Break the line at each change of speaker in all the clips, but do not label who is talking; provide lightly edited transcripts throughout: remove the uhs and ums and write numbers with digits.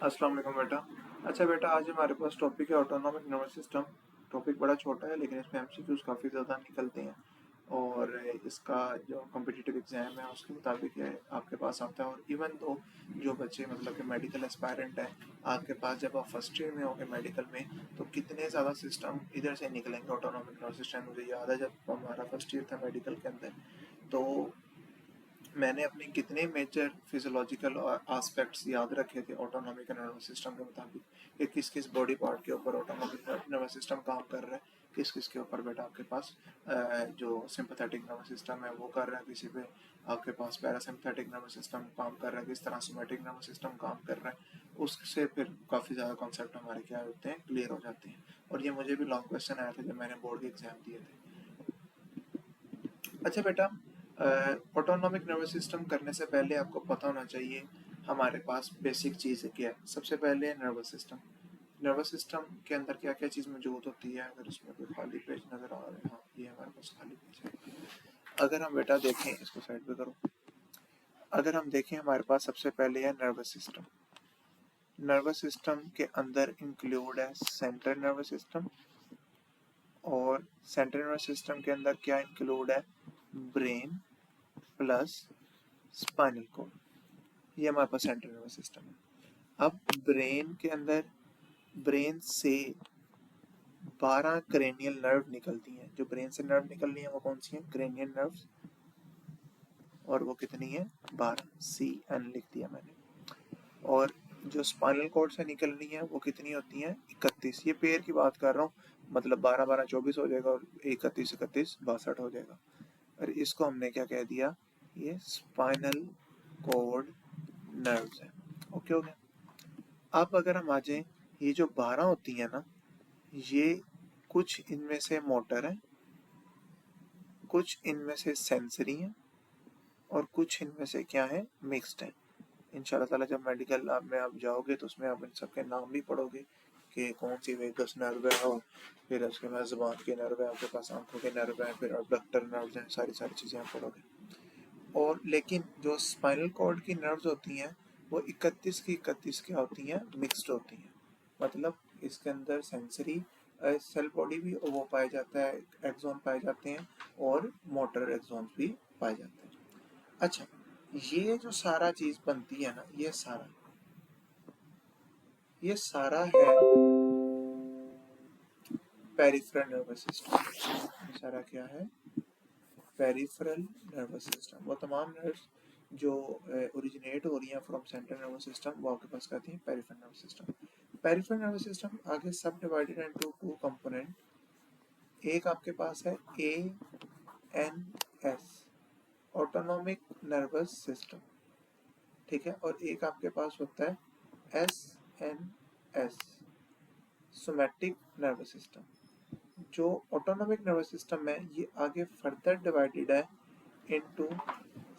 अस्सलाम वालेकुम बेटा। अच्छा बेटा, आज हमारे पास टॉपिक है ऑटोनॉमिक नर्वस सिस्टम। टॉपिक बड़ा छोटा है लेकिन इसमें एमसीक्यूज काफ़ी ज़्यादा निकलते हैं और इसका जो कॉम्पिटिटिव एग्ज़ाम है उसके मुताबिक है आपके पास आता है। और इवन तो जो बच्चे मतलब कि मेडिकल एस्पायरेंट हैं, आपके पास जब आप फर्स्ट ईयर में होंगे मेडिकल में, तो कितने ज़्यादा सिस्टम इधर से निकलेंगे ऑटोनॉमिक नर्वस सिस्टम। मुझे याद है जब हमारा फर्स्ट ईयर था मेडिकल के अंदर, तो मैंने अपने कितने मेजर फिजियोलॉजिकल एस्पेक्ट्स याद रखे थे ऑटोनॉमिक नर्वस सिस्टम के मुताबिक, कि किस किस बॉडी पार्ट के ऊपर ऑटोनॉमिक नर्वस सिस्टम काम कर रहा है, किस किस के ऊपर बेटा आपके पास जो सिंपैथेटिक नर्वस सिस्टम है वो कर रहा है, किसी पे आपके पास पैरासिम्पैथेटिक नर्वस सिस्टम काम कर रहा है, किस तरह सोमैटिक नर्वस सिस्टम काम कर रहा है। उससे फिर काफ़ी ज़्यादा कॉन्सेप्ट हमारे क्या होते हैं, क्लियर हो जाते हैं। और ये मुझे भी लॉन्ग क्वेश्चन आया था जब मैंने बोर्ड के एग्जाम दिए थे। अच्छा बेटा, ऑटोनॉमिक नर्वस सिस्टम करने से पहले आपको पता होना चाहिए हमारे पास बेसिक चीज़ क्या है। सबसे पहले नर्वस सिस्टम। नर्वस सिस्टम के अंदर क्या क्या चीज़ मौजूद होती है। अगर इसमें कोई खाली पेज नज़र आ रहा है, हाँ ये हमारे पास खाली पेज है। अगर हम बेटा देखें, इसको साइड पे करो। अगर हम देखें हमारे पास सबसे पहले है नर्वस सिस्टम। नर्वस सिस्टम के अंदर इंक्लूड है सेंट्रल नर्वस सिस्टम, और सेंट्रल नर्वस सिस्टम के अंदर क्या इंक्लूड है, ब्रेन प्लस स्पाइनल कॉर्ड। ये हमारे पास सेंट्रल नर्वस सिस्टम है। अब ब्रेन के अंदर, ब्रेन से 12 क्रेनियल नर्व निकलती हैं। जो ब्रेन से नर्व निकल रही है वो कौन सी है, क्रेनियल नर्व्स, और वो कितनी है, 12, CN लिख दिया मैंने। और जो स्पाइनल कॉर्ड से निकल रही है वो कितनी होती हैं, 31। ये पेयर की बात कर रहा हूँ, मतलब 12 12 24 हो जाएगा, और 31 31 62 हो जाएगा। और इसको हमने क्या कह दिया, ये स्पाइनल कॉर्ड नर्व्स है। ओके हो गया। अब अगर हम आ जाए, ये जो 12 होती है ना, ये कुछ इनमें से मोटर है, कुछ इनमें से सेंसरी है, और कुछ इनमें से क्या है, मिक्स्ड है। इंशाल्लाह ताला जब मेडिकल लैब में आप जाओगे तो उसमें आप इन सबके नाम भी पढ़ोगे कि कौन सी वेगस नर्व है, और फिर उसके बाद जुबान के नर्व है, आपके पास आंखों के नर्व है, फिर अबडक्टर नर्व हैं, सारी सारी चीज़ें आप पढ़ोगे। और लेकिन जो स्पाइनल कॉर्ड की नर्व्स होती हैं वो 31 की 31 क्या होती हैं, मिक्स्ड होती हैं। मतलब इसके अंदर सेंसरी सेल बॉडी भी वो पाया जाता है, एक्सॉन पाए जाते हैं, और मोटर एक्सॉन भी पाए जाते हैं। अच्छा, ये जो सारा चीज बनती है ना, ये सारा है पेरिफेरल नर्वस सिस्टम। ये सारा क्या है, पेरिफेरल नर्वस सिस्टम। वो तमाम नर्व्स जो ओरिजिनेट हो रही हैं फ्रॉम सेंट्रल नर्वस सिस्टम वो आपके पास कहती हैं peripheral nervous system. Peripheral nervous system आगे सब डिवाइडेड इनटू टू कंपोनेंट। एक आपके पास है ANS, ऑटोनॉमिक नर्वस सिस्टम, ठीक है। और एक आपके पास होता है SNS, सोमैटिक नर्वस सिस्टम। जो ऑटोनॉमिक नर्वस सिस्टम है ये आगे फर्दर डिवाइडेड है इनटू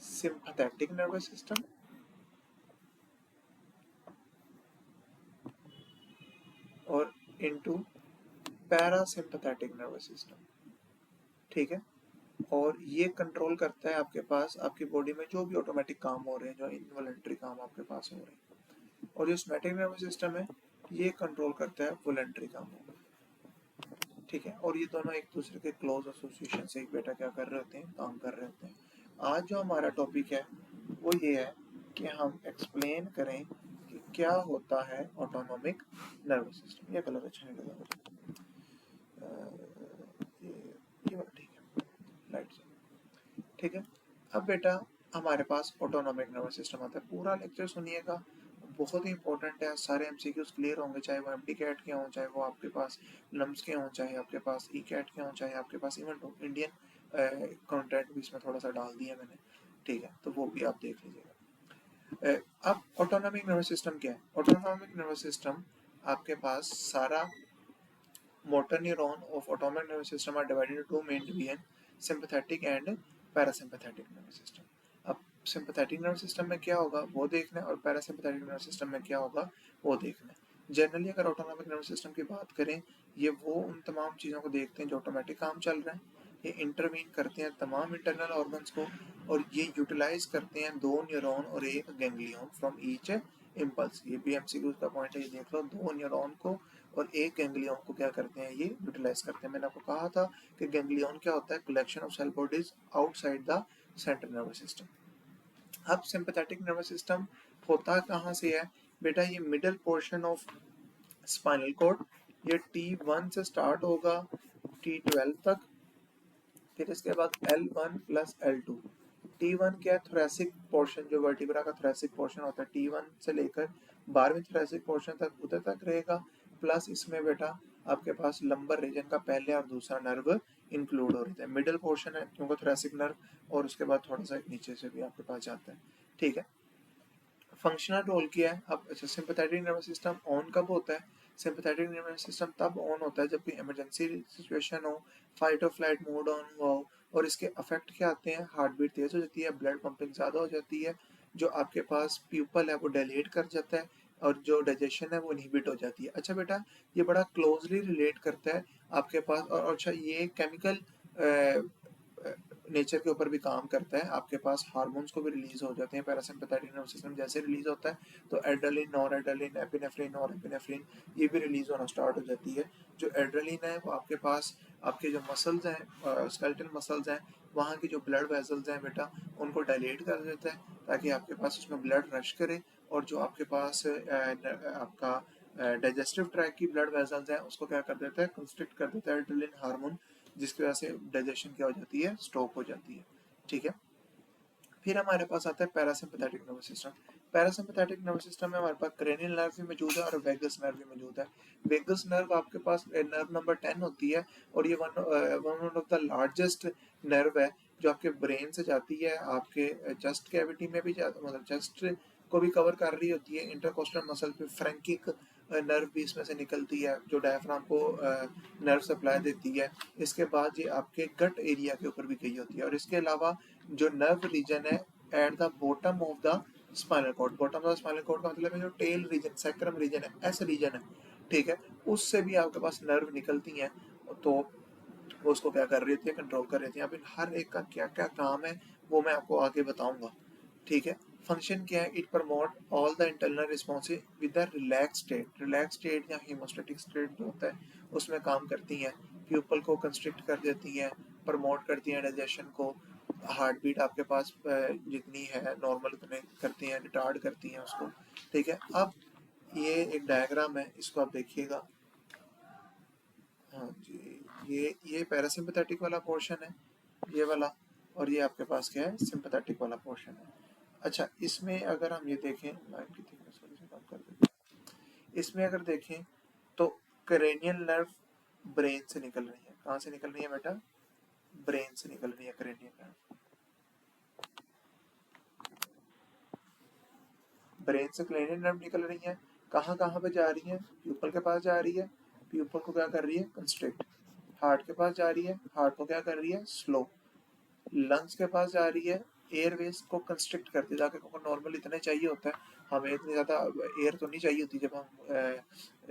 सिंपैथेटिक नर्वस सिस्टम और इनटू पैरासिम्पैथेटिक नर्वस सिस्टम, ठीक है। और ये कंट्रोल करता है आपके पास आपकी बॉडी में जो भी ऑटोमेटिक काम हो रहे हैं, जो इनवॉलंटरी काम आपके पास हो रहे हैं। और जो सोमैटिक नर्वस सिस्टम है ये कंट्रोल करता है वॉलंटरी कामों, ठीक है। और ये दोनों एक दूसरे के क्लोज एसोसिएशन से एक बेटा क्या कर रहे होते हैं, काम कर रहे होते हैं। आज जो हमारा टॉपिक है वो ये है कि हम एक्सप्लेन करें कि क्या होता है ऑटोनॉमिक नर्वस सिस्टम। ये कलर अच्छा नहीं लगा मुझे, ये वाला ठीक है, लाइट से, ठीक है। अब बेटा हमारे पास ऑटोनॉमिक नर्वस सिस्टम आता है। पूरा लेक्चर सुनिएगा, बहुत ही इंपॉर्टेंट है। सारे एमसीक्यूज क्लियर होंगे, चाहे वो एमडी कैट के हों, चाहे वो आपके पास लम्स के हों, चाहे आपके पास ई कैट के हों, चाहे आपके पास इवन इंडियन कंटेंट भी इसमें थोड़ा सा डाल दिया मैंने, ठीक है, तो वो भी आप देख लीजिएगा। अब ऑटोनॉमिक नर्वस सिस्टम क्या है। ऑटोनॉमिक नर्वस सिस्टम आपके पास सारा motor neuron of autonomic nervous system are divided into two main division, sympathetic and parasympathetic nervous system. अब sympathetic nervous system में क्या होगा वो देखना है, और parasympathetic nervous system में क्या होगा वो देखना है। जनरली अगर ऑटोनॉमिक नर्वस सिस्टम की बात करें, ये वो उन तमाम चीज़ों को देखते हैं जो ऑटोमेटिक काम चल रहा है। ये इंटरवीन करते हैं तमाम इंटरनल ऑर्गन्स को, और ये यूटिलाइज करते हैं दो न्यूरॉन और एक गैंग्लियन फ्रॉम ईच इम्पल्स। ये भी एमसीक्यू का पॉइंट है, ये देख लो। दो न्यूरॉन को और एक गैंग्लियन को क्या करते हैं, ये यूटिलाइज करते हैं। मैंने आपको कहा था कि गैंग्लियन क्या होता है, collection of cell bodies outside the central nervous system. अब सिंपैथेटिक नर्वस सिस्टम होता कहाँ से है बेटा, ये middle portion of spinal cord, ये T1 से स्टार्ट होगा T12 तक, फिर इसके बाद L1 प्लस L2। T1 क्या है, थोरेसिक पोर्शन, जो वर्टिब्रा का थोरेसिक पोर्शन होता है, T1 से लेकर 12वीं थोरेसिक पोर्शन तक उधर तक रहेगा। प्लस इसमें बेटा आपके पास लंबर रीजन का पहले और दूसरा नर्व इंक्लूड हो रहा है। मिडिल पोर्शन है क्योंकि थोरेसिक नर्व, और उसके बाद थोड़ा सा नीचे से भी आपके पास जाता है, ठीक है। फंक्शनल रोल क्या है अब, अच्छा सिंपैथेटिक नर्वस सिस्टम ऑन कब होता है, सिंपैथेटिक नर्वस सिस्टम तब ऑन होता है जब कोई इमरजेंसी सिचुएशन हो, फाइट और फ्लाइट मोड ऑन हुआ हो, और इसके इफेक्ट क्या आते हैं, हार्ट बीट तेज हो जाती है, ब्लड पंपिंग ज़्यादा हो जाती है, जो आपके पास प्यूपल है वो डायलेट कर जाता है, और जो डाइजेशन है वो इनहिबिट हो जाती है। अच्छा बेटा, ये बड़ा क्लोजली रिलेट करता है आपके पास, और अच्छा ये केमिकल नेचर के ऊपर भी काम करता है। आपके पास हार्मोन्स को भी रिलीज हो जाते हैं, पैरासिम्पैथेटिक नर्वस सिस्टम जैसे रिलीज होता है तो एड्रेनलिन, नॉरएड्रेनलिन, एपिनेफ्रिन, नॉरएपिनेफ्रिन ये भी रिलीज होना स्टार्ट हो जाती है। जो एड्रेनलिन है वो आपके पास आपके जो मसल्स हैं, स्केलेटल मसल्स हैं, वहाँ की जो ब्लड वेसल्स हैं बेटा, उनको डायलेट कर देता है ताकि आपके पास उसमें ब्लड रश करे, और जो आपके पास आपका डाइजेस्टिव ट्रैक की ब्लड वेसल्स हैं उसको क्या कर देता है, कंस्ट्रिक्ट कर देता है एड्रेनलिन हार्मोन, जिसकी वजह से डाइजेशन क्या हो जाती है, स्टॉप हो जाती है, ठीक है। फिर हमारे पास आता है parasympathetic nervous system. Parasympathetic nervous system में हमारे पास क्रेनियल नर्व भी मौजूद है और वेगस नर्व भी मौजूद है। वेगस नर्व आपके पास नर्व नंबर 10 होती है, और ये one of the largest nerve है, जो आपके ब्रेन से जाती है, आपके चेस्ट कैविटी में भी मतलब चेस्ट को भी कवर कर रही होती है, इंटरकोस्टल मसल पे फ्रैंकिक नर्व भी इसमें से निकलती है जो डायफ्राम को नर्व सप्लाई देती है। इसके बाद ये आपके गट एरिया के ऊपर भी गई होती है, और इसके अलावा जो नर्व रीजन है at the bottom of the spinal cord, bottom of the spinal cord का मतलब है जो टेल रीजन, सैक्रम रीजन है, एस रीजन है, ठीक है, उससे भी आपके पास नर्व निकलती हैं, तो वो उसको क्या कर रही होती है, कंट्रोल कर रही थी। अब इन हर एक का क्या क्या काम है वो मैं आपको आगे बताऊंगा, ठीक है। फंक्शन क्या है, it promote all the internal response with the relax state, relax state या हीमोस्टैटिक स्टेट जो होता है उसमें काम करती हैं, प्यूपल को कंस्ट्रिक्ट कर देती हैं, प्रमोट करती हैं डाइजेशन को, हार्ट बीट आपके पास जितनी है नॉर्मल उतने करती हैं, रिटार्ड करती हैं उसको, ठीक है। अब ये एक डायग्राम है, इसको आप देखिएगा। हाँ जी, ये पैरासिम्पैथेटिक वाला पोर्शन है, ये वाला, और ये आपके पास क्या है, सिंपैथेटिक वाला पोर्शन है। अच्छा, इसमें अगर हम ये देखें, लाइन की थिकनेस थोड़ी सी कम कर देते हैं, इसमें अगर देखें तो क्रेनियल नर्व ब्रेन से निकल रही है, कहाँ से निकल रही है बेटा, ब्रेन से निकल रही है क्रेनियल नर्व, ब्रेन से क्रेनियल नर्व निकल रही है, कहाँ कहाँ पे जा रही है, प्यूपल के पास जा रही है, प्यूपल को क्या कर रही है, कंस्ट्रिक्ट, हार्ट के पास जा रही है, हार्ट को क्या कर रही है, स्लो, लंग्स के पास जा रही है, एयरवेज को कंस्ट्रिक्ट करती है, ताकि क्योंकि नॉर्मल इतना चाहिए होता है, हमें इतनी ज़्यादा एयर तो नहीं चाहिए होती जब हम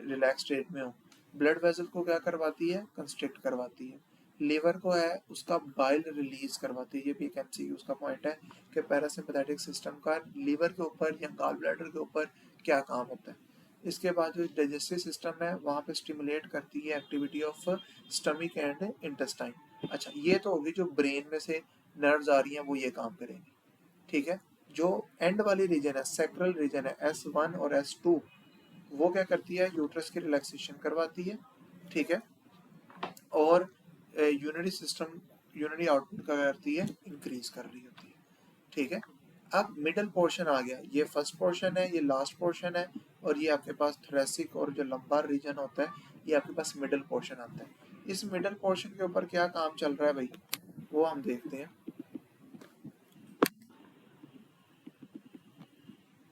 रिलैक्स स्टेट में हो। ब्लड वेसल को क्या करवाती है, कंस्ट्रिक्ट करवाती है। लीवर को है उसका बाइल रिलीज करवाती है, ये भी एक एमसीक्यू उसका पॉइंट है कि पैरासिम्पैथेटिक सिस्टम का लीवर के ऊपर या गॉल ब्लैडर के ऊपर क्या काम होता है। इसके बाद जो डाइजेस्टिव सिस्टम है वहाँ पे स्टिमुलेट करती है activity of stomach and intestine. अच्छा, ये तो होगी जो ब्रेन में से नर्व्स आ रही हैं वो ये काम करेंगी, ठीक है। जो एंड वाली रीजन है, सैक्रल रीजन है, S1 और S2, वो क्या करती है, यूट्रस की रिलैक्सेशन करवाती है, ठीक है, और यूरिनरी सिस्टम, यूरिनरी आउटपुट का करती है, इंक्रीज कर रही होती है, ठीक है। अब मिडल पोर्शन आ गया, ये फर्स्ट पोर्शन है, ये लास्ट पोर्शन है, और ये आपके पास थोरेसिक और जो लंबार रीजन होता है ये आपके पास मिडल पोर्शन आता है। इस मिडल पोर्शन के ऊपर क्या काम चल रहा है भाई, वो हम देखते हैं।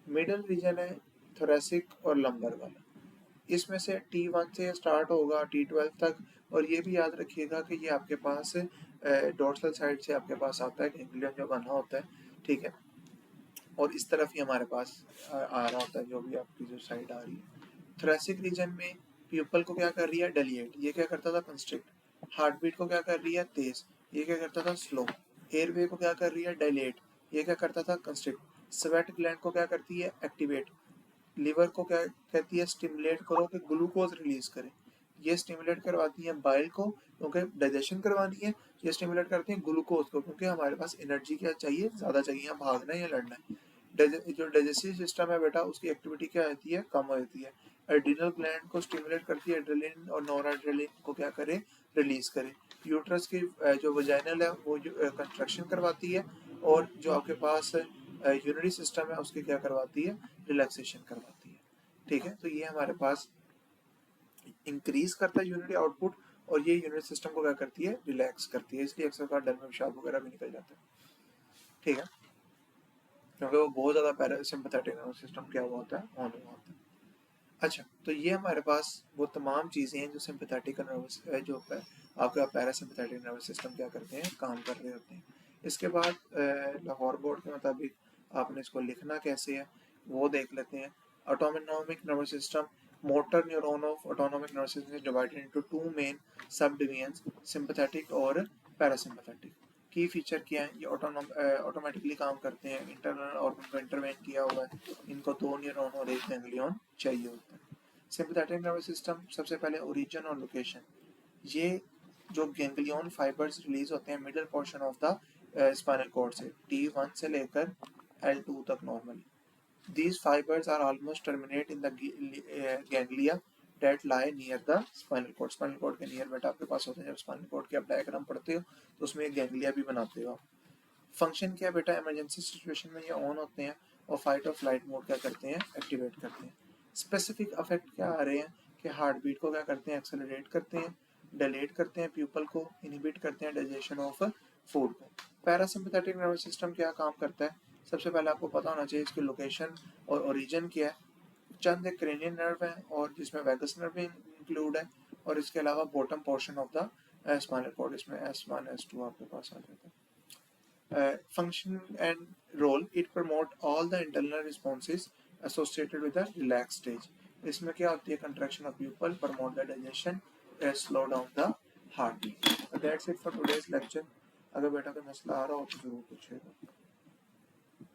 मिडल रीजन है थोरेसिक और लंबर वाला, इसमें से T1 से स्टार्ट होगा T12 तक, और ये भी याद रखिएगा कि ये आपके पास डोर्सल साइड से आपके पास आता है, गैंग्लियन जो बना होता है, ठीक है, और इस तरफ ही हमारे पास आ रहा होता है जो भी आपकी जो साइड आ रही है। थोरेसिक रीजन में प्यूपल को क्या कर रही है, डायलेट, ये क्या करता था, कंस्ट्रिक्ट, हार्ट बीट को क्या कर रही है, तेज, ये क्या करता था, स्लो, एयरवे को क्या कर रही है, डायलेट, ये क्या करता था, कंस्ट्रिक्ट, स्वेट ग्लैंड को क्या करती है, एक्टिवेट, लीवर को क्या कहती है, स्टिमुलेट करो कि ग्लूकोज रिलीज करे। ये स्टिमुलेट करवाती है बाइल को क्योंकि डाइजेशन करवानी है। ये स्टिमुलेट करती है ग्लूकोज को क्योंकि हमारे पास एनर्जी क्या चाहिए, ज़्यादा चाहिए, भागना है या लड़ना है। जो डाइजेस्टिव सिस्टम है बेटा, उसकी एक्टिविटी क्या होती है, कम होती है। एड्रिनल ग्लैंड को स्टिमुलेट करती है, एड्रेनलिन और नॉरएड्रेनलिन को क्या करे, रिलीज करे। यूट्रस की जो वजाइनल है वो जो कंस्ट्रक्शन करवाती है, और जो आपके पास यूरिनरी सिस्टम है उसकी क्या करवाती है, रिलैक्सेशन करवाती है। ठीक है, तो ये हमारे पास इंक्रीज करता है यूरिनरी आउटपुट, और ये यूरिनरी सिस्टम को क्या करती है, रिलैक्स करती है। इसलिए अक्सर डर में पेशाब वगैरह भी निकल जाता है। ठीक है, क्योंकि वो बहुत ज़्यादा पैरासिम्पथेटिक नर्वस सिस्टम क्या हुआ होता है, ऑन हुआ होता है। अच्छा, तो ये हमारे पास वो तमाम चीज़ें हैं जो सिंपैथेटिक नर्वस जो आपका पैरासिम्पथेटिक नर्वस सिस्टम क्या करते हैं, काम कर रहे होते हैं। इसके बाद लाहौर बोर्ड के मुताबिक आपने इसको लिखना कैसे है वो देख लेते हैं। Autonomic nervous system, motor neuron of autonomic nervous system divided into two main सब डिवीजन्स, सिंपैथेटिक और पैरासिम्पथेटिक। की फीचर क्या है, ये ऑटोमेटिकली काम करते हैं, इंटरनल ऑर्गन को इंटरवेन किया हुआ है, इनको दो न्यूरॉन और एक गैंग्लियन चाहिए होता है। सिंपैथेटिक नर्वस सिस्टम, सबसे पहले ओरिजिन और लोकेशन। ये जो गैंग्लियन फाइबर्स रिलीज होते हैं middle portion of the spinal cord से, T1 से लेकर L2 तक normally. These fibers are almost terminate in the ganglia that lie near the spinal cord. Spinal cord के नियर बेटा आपके पास होते हैं। जब स्पाइनल कॉर्ड की आप डायग्राम पढ़ते हो तो उसमें एक गैंग्लिया भी बनाते हो। फंक्शन क्या है बेटा, इमरजेंसी सिचुएशन में ये ऑन होते हैं और फाइट और फ्लाइट मोड क्या करते हैं, एक्टिवेट करते हैं। स्पेसिफिक अफेक्ट क्या आ रहे हैं कि हार्ट बीट को क्या करते हैं, एक्सेलरेट करते हैं, डिलेट करते हैं प्यूपल को, इनहिबिट करते हैं डाइजेशन ऑफ फूड को। पैरासिम्पैथेटिक नर्वस सिस्टम क्या काम करता है, सबसे पहले आपको पता होना चाहिए इसकी लोकेशन और ओरिजिन क्या है। चंद एक क्रेनियन नर्व है और जिसमें वैगस नर्व भी इंक्लूड है, और इसके अलावा bottom portion of the spinal cord, इसमें S1 S2 आपके पास आ जाता है। Function and role, it promote all the internal responses associated with the relaxed stage. इसमें क्या होती है, contraction of pupil, promote the digestion, slow down the heartbeat. So that's it for today's lecture. अगर बेटा कोई मसला आ रहा हो तो जरूर पूछिएगा।